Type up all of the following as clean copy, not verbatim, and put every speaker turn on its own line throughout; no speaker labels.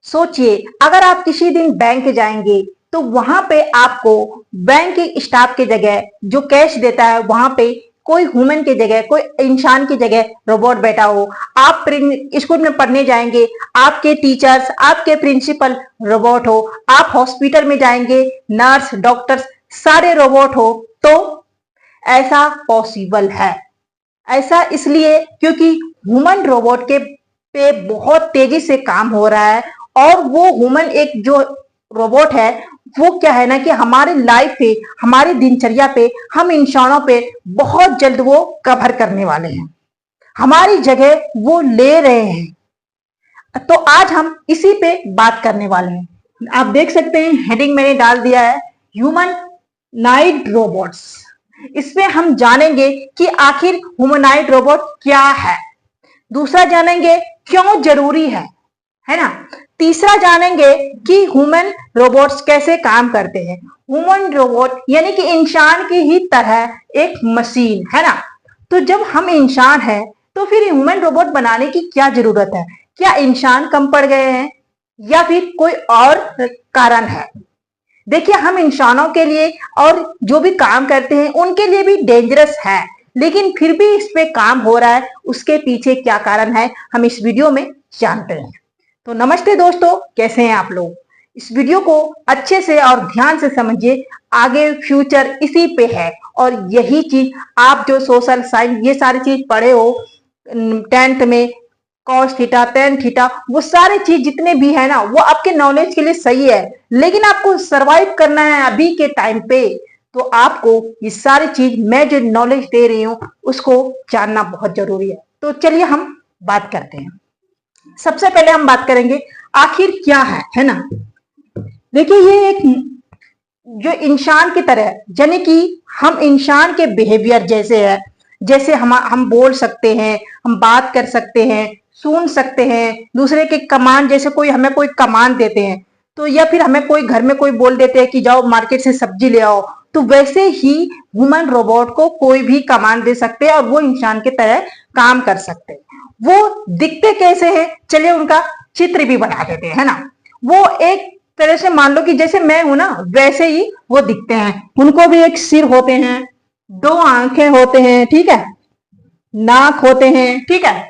सोचिए, अगर आप किसी दिन बैंक जाएंगे तो वहां पे आपको बैंक के स्टाफ की जगह जो कैश देता है वहां पे कोई ह्यूमन की जगह, कोई इंसान की जगह रोबोट बैठा हो। आप स्कूल में पढ़ने जाएंगे, आपके टीचर्स, आपके प्रिंसिपल रोबोट हो। आप हॉस्पिटल में जाएंगे, नर्स, डॉक्टर्स सारे रोबोट हो। तो ऐसा पॉसिबल है। ऐसा इसलिए क्योंकि ह्यूमन रोबोट के पे बहुत तेजी से काम हो रहा है। और वो ह्यूमन एक जो रोबोट है वो क्या है ना कि हमारे लाइफ पे, हमारी दिनचर्या पे, हम इंसानों पे बहुत जल्द वो कवर करने वाले हैं, हमारी जगह वो ले रहे हैं। तो आज हम इसी पे बात करने वाले हैं। आप देख सकते हैं हेडिंग मैंने डाल दिया है, ह्यूमन नाइट रोबोट्स। इसमें हम जानेंगे कि आखिर ह्यूमनाइड रोबोट क्या है। दूसरा जानेंगे क्यों जरूरी है ना। तीसरा जानेंगे कि ह्यूमन रोबोट्स कैसे काम करते हैं। ह्यूमन रोबोट यानी कि इंसान की ही तरह एक मशीन है ना। तो जब हम इंसान हैं तो फिर ह्यूमन रोबोट बनाने की क्या जरूरत है? क्या इंसान कम पड़ गए हैं या फिर कोई और कारण है? देखिए, हम इंसानों के लिए और जो भी काम करते हैं उनके लिए भी डेंजरस है, लेकिन फिर भी इस पे काम हो रहा है। उसके पीछे क्या कारण है हम इस वीडियो में जानते हैं। तो नमस्ते दोस्तों, कैसे हैं आप लोग? इस वीडियो को अच्छे से और ध्यान से समझिए, आगे फ्यूचर इसी पे है। और यही चीज आप जो सोशल साइंस ये सारी चीज पढ़े हो 10th में, कॉस थीटा, टेन थीटा, वो सारे चीज जितने भी है ना वो आपके नॉलेज के लिए सही है, लेकिन आपको सरवाइव करना है अभी के टाइम पे। तो आपको ये सारी चीज मैं जो नॉलेज दे रही हूँ उसको जानना बहुत जरूरी है। तो चलिए हम बात करते हैं। सबसे पहले हम बात करेंगे आखिर क्या है ना। देखिए, ये एक जो इंसान की तरह, यानी कि हम इंसान के बिहेवियर जैसे है, जैसे हम बोल सकते हैं, हम बात कर सकते हैं, सुन सकते हैं, दूसरे के कमांड, जैसे कोई हमें कोई कमांड देते हैं तो, या फिर हमें कोई घर में कोई बोल देते हैं कि जाओ मार्केट से सब्जी ले आओ, तो वैसे ही ह्यूमन रोबोट को कोई भी कमांड दे सकते हैं और वो इंसान की तरह काम कर सकते हैं। वो दिखते कैसे हैं, चलिए उनका चित्र भी बना देते हैं, है ना। वो एक तरह से मान लो कि जैसे मैं हूं ना वैसे ही वो दिखते हैं। उनको भी एक सिर होते हैं, दो आंखें होते हैं, ठीक है, नाक होते हैं, ठीक है,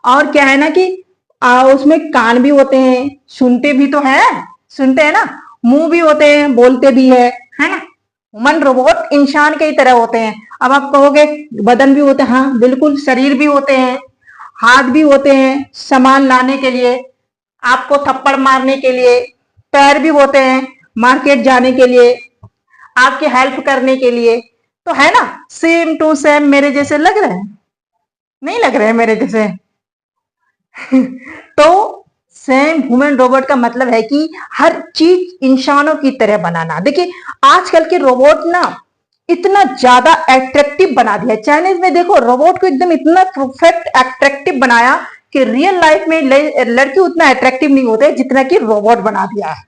और क्या है ना कि उसमें कान भी होते हैं, सुनते भी तो है, सुनते हैं ना, मुंह भी होते हैं, बोलते भी है ना। ह्यूमन रोबोट इंसान के ही तरह होते हैं। अब आप कहोगे बदन भी होते हैं, हाँ बिल्कुल, शरीर भी होते हैं, हाथ भी होते हैं सामान लाने के लिए, आपको थप्पड़ मारने के लिए, पैर भी होते हैं मार्केट जाने के लिए, आपकी हेल्प करने के लिए। तो है ना, सेम टू सेम मेरे जैसे लग रहे हैं? नहीं लग रहे हैं मेरे जैसे? तो सेम ह्यूमन रोबोट का मतलब है कि हर चीज इंसानों की तरह बनाना। देखिए, आजकल के रोबोट ना इतना ज्यादा अट्रैक्टिव बना दिया। चाइनीज में देखो रोबोट को एकदम इतना परफेक्ट अट्रैक्टिव बनाया कि रियल लाइफ में लड़के उतना अट्रैक्टिव नहीं होते जितना कि रोबोट बना दिया है।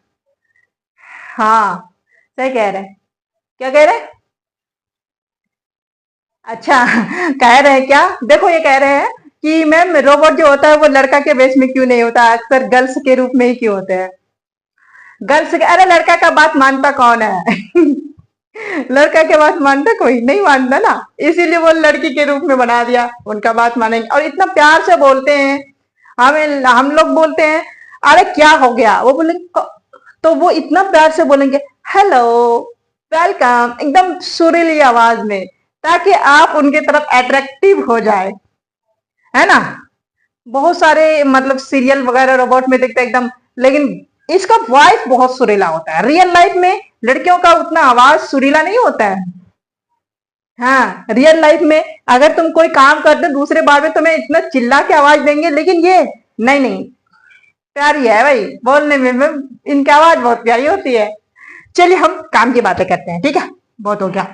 हाँ, सही कह रहे हैं। क्या कह रहे हैं? अच्छा, कह रहे हैं क्या? देखो, ये कह रहे हैं कि मैम रोबोट जो होता है वो लड़का के वेश में क्यों नहीं होता, अक्सर गर्ल्स के रूप में ही क्यों होते हैं? गर्ल्स के, अरे लड़का का बात मानता कौन है? लड़का के बात मानता कोई नहीं, मानता ना, इसीलिए वो लड़की के रूप में बना दिया। उनका बात मानेंगे और इतना प्यार से बोलते हैं। हमें, हम लोग बोलते हैं अरे क्या हो गया, वो बोलेंगे, तो वो इतना प्यार से बोलेंगे हेलो, वेलकम, एकदम सुरीली आवाज में, ताकि आप उनके तरफ अट्रैक्टिव हो जाए, है ना। बहुत सारे मतलब सीरियल वगैरह रोबोट में दिखता है एकदम, लेकिन इसका वॉइस बहुत सुरीला होता है। रियल लाइफ में लड़कियों का उतना आवाज सुरीला नहीं होता है। हाँ, रियल लाइफ में अगर तुम कोई काम करते दूसरे बार में तुम्हें इतना चिल्ला के आवाज देंगे, लेकिन ये नहीं, नहीं, प्यारी है भाई बोलने में इनकी आवाज बहुत प्यारी होती है। चलिए हम काम की बातें करते हैं, ठीक है, बहुत हो गया।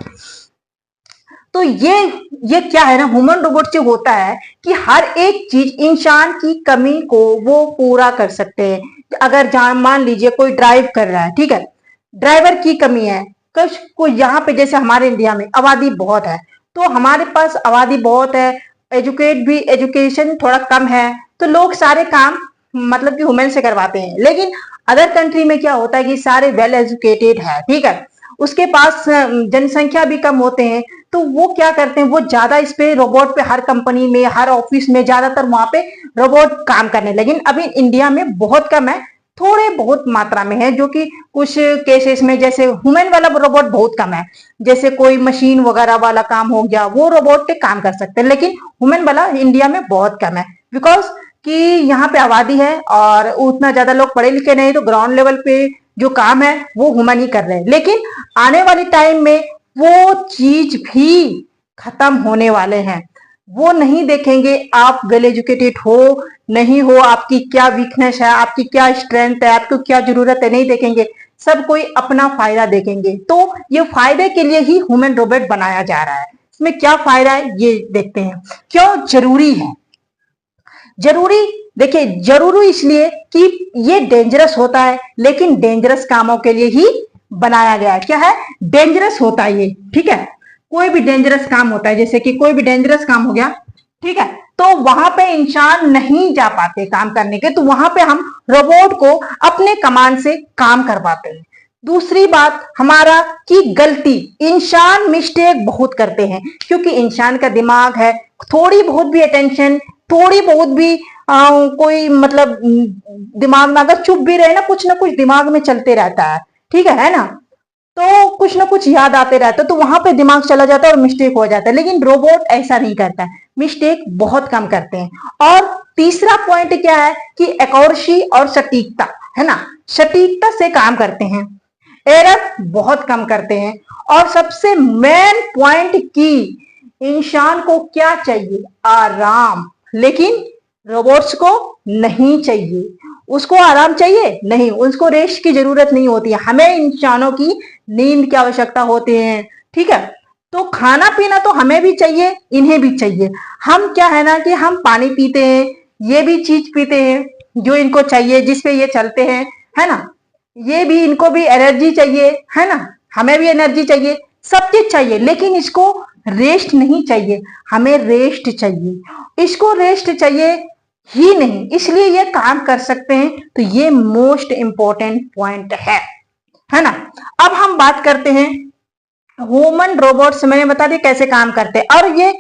तो ये क्या है ना, ह्यूमन रोबोट जो होता है कि हर एक चीज इंसान की कमी को वो पूरा कर सकते हैं। अगर मान लीजिए कोई ड्राइव कर रहा है, ठीक है, ड्राइवर की कमी है, कुछ को यहाँ पे जैसे हमारे इंडिया में आबादी बहुत है, तो हमारे पास आबादी बहुत है, एजुकेशन थोड़ा कम है, तो लोग सारे काम मतलब कि वुमेन से करवाते हैं। लेकिन अदर कंट्री में क्या होता है कि सारे वेल एजुकेटेड है, ठीक है, उसके पास जनसंख्या भी कम होते हैं, तो वो क्या करते हैं, वो ज्यादा इस पे रोबोट पे हर कंपनी में हर ऑफिस में ज्यादातर वहां पे रोबोट काम करने। लेकिन अभी इंडिया में बहुत कम है, थोड़े बहुत मात्रा में है, जो कि कुछ केसेस में जैसे ह्यूमन वाला रोबोट बहुत कम है, जैसे कोई मशीन वगैरह वाला काम हो गया वो रोबोट पे काम कर सकते हैं, लेकिन ह्यूमन वाला इंडिया में बहुत कम है। बिकॉज कि यहाँ पे आबादी है और उतना ज्यादा लोग पढ़े लिखे नहीं, तो ग्राउंड लेवल पे जो काम है वो ह्यूमन ही कर रहे हैं। लेकिन आने वाले टाइम में वो चीज भी खत्म होने वाले हैं। वो नहीं देखेंगे आप वेल एजुकेटेड हो नहीं हो, आपकी क्या वीकनेस है, आपकी क्या स्ट्रेंथ है, आपको क्या जरूरत है, नहीं देखेंगे। सब कोई अपना फायदा देखेंगे। तो ये फायदे के लिए ही ह्यूमन रोबोट बनाया जा रहा है। इसमें क्या फायदा है ये देखते हैं। क्यों जरूरी है? जरूरी, देखिए जरूरी इसलिए कि ये डेंजरस होता है, लेकिन डेंजरस कामों के लिए ही बनाया गया है। क्या है? डेंजरस होता है ये, ठीक है। कोई भी डेंजरस काम होता है, जैसे कि कोई भी डेंजरस काम हो गया, ठीक है, तो वहां पे इंसान नहीं जा पाते काम करने के, तो वहां पे हम रोबोट को अपने कमांड से काम करवाते हैं। दूसरी बात हमारा कि गलती, इंसान मिस्टेक बहुत करते हैं, क्योंकि इंसान का दिमाग है, थोड़ी बहुत भी अटेंशन, थोड़ी बहुत भी कोई मतलब दिमाग में अगर चुप भी रहे ना कुछ दिमाग में चलते रहता है, ठीक है ना, तो कुछ ना कुछ याद आते रहता है, तो वहां पे दिमाग चला जाता है और मिस्टेक हो जाता है। लेकिन रोबोट ऐसा नहीं करता है, मिस्टेक बहुत कम करते हैं। और तीसरा पॉइंट क्या है कि एक्यूरेसी और सटीकता, है ना, सटीकता से काम करते हैं, एरर बहुत कम करते हैं। और सबसे मेन पॉइंट की इंसान को क्या चाहिए? आराम। लेकिन रोबोट्स को नहीं चाहिए। उसको आराम चाहिए नहीं, उसको रेस्ट की जरूरत नहीं होती है। हमें इंसानों की नींद की आवश्यकता होती है, ठीक है। तो खाना पीना तो हमें भी चाहिए, इन्हें भी चाहिए। हम क्या है ना कि हम पानी पीते हैं, ये भी चीज पीते हैं जो इनको चाहिए, जिसपे ये चलते हैं, है ना। ये भी, इनको भी एनर्जी चाहिए, है ना, हमें भी एनर्जी चाहिए, सब चीज चाहिए। लेकिन इसको रेस्ट नहीं चाहिए, हमें रेस्ट चाहिए, इसको रेस्ट चाहिए ही नहीं, इसलिए ये काम कर सकते हैं। तो ये मोस्ट इंपॉर्टेंट पॉइंट है ना। अब हम बात करते हैं ह्यूमन रोबोट्स, मैंने बता दिया कैसे काम करते हैं और ये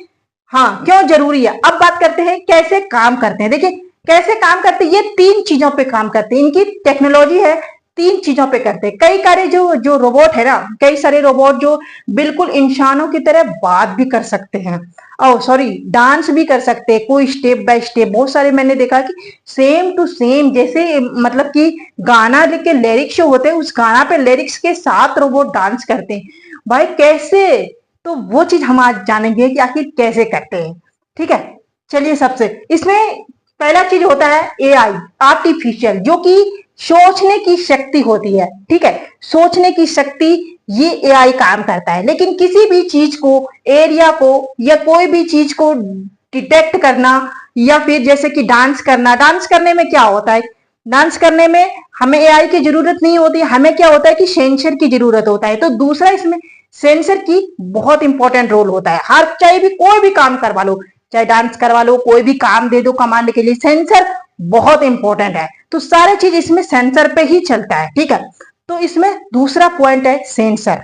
हाँ क्यों जरूरी है। अब बात करते हैं कैसे काम करते हैं। देखिए कैसे काम करते हैं, ये तीन चीजों पे काम करते हैं, इनकी टेक्नोलॉजी है, तीन चीजों पे करते हैं। कई सारे जो रोबोट है ना, कई सारे रोबोट जो बिल्कुल इंसानों की तरह बात भी कर सकते हैं, और सॉरी डांस भी कर सकते हैं, कोई स्टेप बाय स्टेप। बहुत सारे मैंने देखा कि सेम टू सेम, जैसे मतलब कि गाना के लिरिक्स जो होते हैं, उस गाना पे लिरिक्स के साथ रोबोट डांस करते हैं। भाई कैसे? तो वो चीज हम आज जानेंगे कि आखिर कैसे करते हैं, ठीक है। चलिए सबसे इसमें पहला चीज होता है एआई, आर्टिफिशियल, जो कि सोचने की शक्ति होती है, ठीक है, सोचने की शक्ति, ये एआई काम करता है। लेकिन किसी भी चीज को, एरिया को या कोई भी चीज को डिटेक्ट करना, या फिर जैसे कि डांस करना, डांस करने में क्या होता है, डांस करने में हमें एआई की जरूरत नहीं होती, हमें क्या होता है कि सेंसर की जरूरत होता है। तो दूसरा इसमें सेंसर की बहुत इंपॉर्टेंट रोल होता है। हर चाहे भी कोई भी काम करवा लो, चाहे डांस करवा लो, कोई भी काम दे दो कमांड के लिए, सेंसर बहुत इंपॉर्टेंट है। तो सारे चीज इसमें सेंसर पे ही चलता है, ठीक है। तो इसमें दूसरा पॉइंट है सेंसर।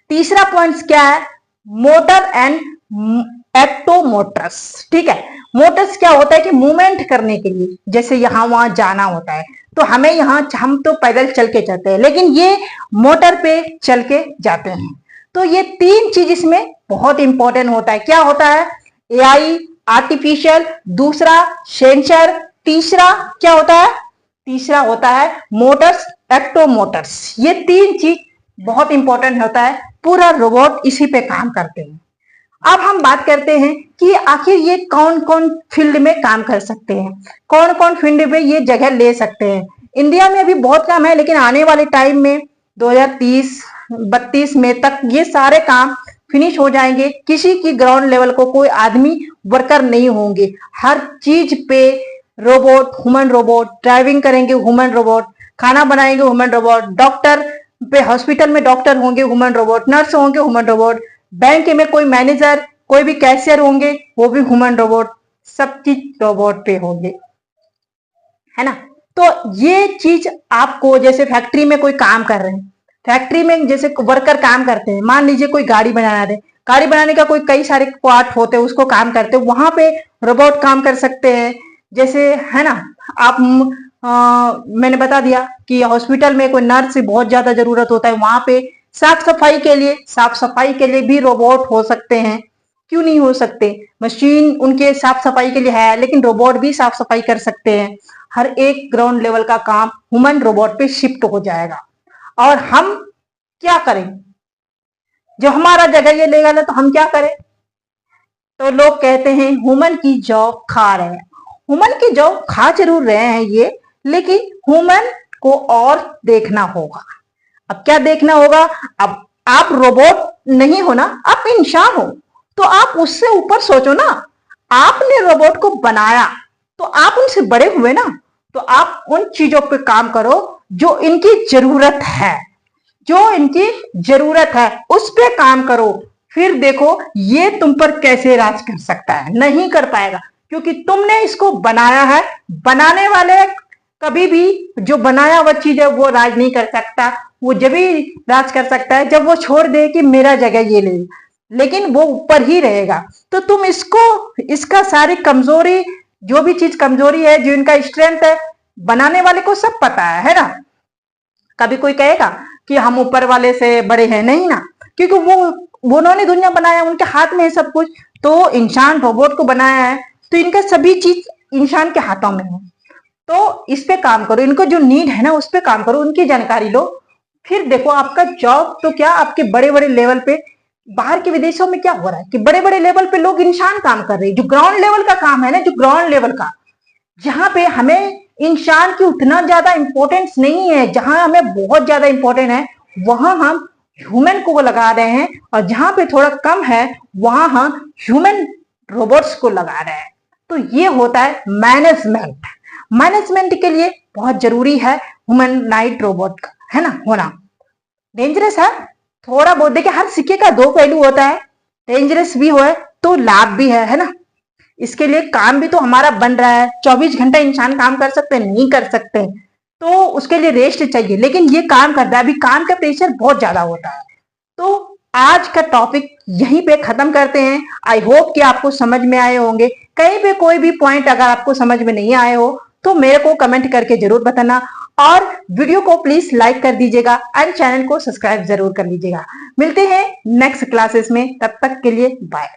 तीसरा पॉइंट क्या है? मोटर एंड एक्टोमोटर्स, ठीक है। मोटर्स क्या होता है कि मूवमेंट करने के लिए, जैसे यहां वहां जाना होता है, तो हमें यहां, हम तो पैदल चल के जाते हैं, लेकिन ये मोटर पे चल के जाते हैं। तो ये तीन चीज इसमें बहुत इंपॉर्टेंट होता है। क्या होता है? एआई, आर्टिफिशियल, दूसरा सेंसर, तीसरा क्या होता है? तीसरा होता है मोटर्स, एक्टोमोटर्स। ये तीन चीज बहुत इंपॉर्टेंट होता है, पूरा रोबोट इसी पे काम करते हैं। अब हम बात करते हैं कि आखिर ये कौन कौन फील्ड में काम कर सकते हैं, कौन कौन फील्ड में ये जगह ले सकते हैं। इंडिया में अभी बहुत काम है, लेकिन आने वाले टाइम में 2030-32 में तक ये सारे काम फिनिश हो जाएंगे। किसी की ग्राउंड लेवल को कोई आदमी वर्कर नहीं होंगे, हर चीज पे रोबोट, ह्यूमन रोबोट, ड्राइविंग करेंगे ह्यूमन रोबोट, खाना बनाएंगे ह्यूमन रोबोट, डॉक्टर पे हॉस्पिटल में डॉक्टर होंगे ह्यूमन रोबोट, नर्स होंगे ह्यूमन रोबोट, बैंक में कोई मैनेजर, कोई भी कैशियर होंगे वो भी ह्यूमन रोबोट, सब चीज रोबोट पे होंगे। है ना। तो ये चीज आपको, जैसे फैक्ट्री में कोई काम कर रहे हैं, फैक्ट्री में जैसे वर्कर काम करते हैं, मान लीजिए कोई गाड़ी बना रहे, गाड़ी बनाने का कोई कई सारे पार्ट होते हैं, उसको काम करते हैं, वहां पे रोबोट काम कर सकते हैं। जैसे है ना, आप मैंने बता दिया कि हॉस्पिटल में कोई नर्स की बहुत ज्यादा जरूरत होता है, वहां पे साफ सफाई के लिए भी रोबोट हो सकते हैं। क्यों नहीं हो सकते, मशीन उनके साफ सफाई के लिए है, लेकिन रोबोट भी साफ सफाई कर सकते हैं। हर एक ग्राउंड लेवल का काम ह्यूमन रोबोट पे शिफ्ट हो जाएगा। और हम क्या करें, जो हमारा जगह ये लेगा ना, तो हम क्या करें। तो लोग कहते हैं ह्यूमन की जॉब खा रहे हैं। ह्यूमन की जॉब खा जरूर रहे हैं ये, लेकिन ह्यूमन को और देखना होगा। अब क्या देखना होगा, अब आप रोबोट नहीं हो ना, आप इंसान हो, तो आप उससे ऊपर सोचो ना। आपने रोबोट को बनाया तो आप उनसे बड़े हुए ना, तो आप उन चीजों पे काम करो जो इनकी जरूरत है, जो इनकी जरूरत है उस पे काम करो। फिर देखो ये तुम पर कैसे राज कर सकता है। नहीं कर पाएगा, क्योंकि तुमने इसको बनाया है। बनाने वाले कभी भी, जो बनाया हुआ चीज है वो राज नहीं कर सकता। वो जब ही राज कर सकता है जब वो छोड़ दे कि मेरा जगह ये ले, लेकिन वो ऊपर ही रहेगा। तो तुम इसको, इसका सारी कमजोरी, जो भी चीज कमजोरी है, जो इनका स्ट्रेंथ है, बनाने वाले को सब पता है ना। कभी कोई कहेगा कि हम ऊपर वाले से बड़े हैं, नहीं ना, क्योंकि वो उन्होंने दुनिया बनाया, उनके हाथ में है सब कुछ। तो इंसान रोबोट को बनाया है, तो इनका सभी चीज इंसान के हाथों में है। तो इस पे काम करो, इनको जो नीड है ना उस पे काम करो, उनकी जानकारी लो। फिर देखो आपका जॉब तो क्या, आपके बड़े बड़े लेवल पे, बाहर के विदेशों में क्या हो रहा है कि बड़े बड़े लेवल पे लोग इंसान काम कर रहे हैं। जो ग्राउंड लेवल का काम है ना, जो ग्राउंड लेवल का, जहां पे हमें इंसान की उतना ज्यादा इंपॉर्टेंस नहीं है, जहां हमें बहुत ज्यादा इंपॉर्टेंट है वहां हम ह्यूमन को लगा रहे हैं, और जहां पे थोड़ा कम है वहां हम ह्यूमन रोबोट्स को लगा रहे हैं। तो ये होता है मैनेजमेंट। मैनेजमेंट के लिए बहुत जरूरी है ह्यूमनॉइड रोबोट का, है ना, होना। डेंजरस है थोड़ा बहुत, देखिए हर सिक्के का दो पहलू होता है, डेंजरस भी हो तो लाभ भी है ना। इसके लिए काम भी तो हमारा बन रहा है। 24 घंटा इंसान काम कर सकते नहीं कर सकते, तो उसके लिए रेस्ट चाहिए, लेकिन ये काम करता है। अभी काम का प्रेशर बहुत ज्यादा होता है। तो आज का टॉपिक यहीं पे खत्म करते हैं। आई होप कि आपको समझ में आए होंगे। कहीं पे कोई भी पॉइंट अगर आपको समझ में नहीं आए हो तो मेरे को कमेंट करके जरूर बताना, और वीडियो को प्लीज लाइक कर दीजिएगा एंड चैनल को सब्सक्राइब जरूर कर लीजिएगा। मिलते हैं नेक्स्ट क्लासेस में, तब तक के लिए बाय।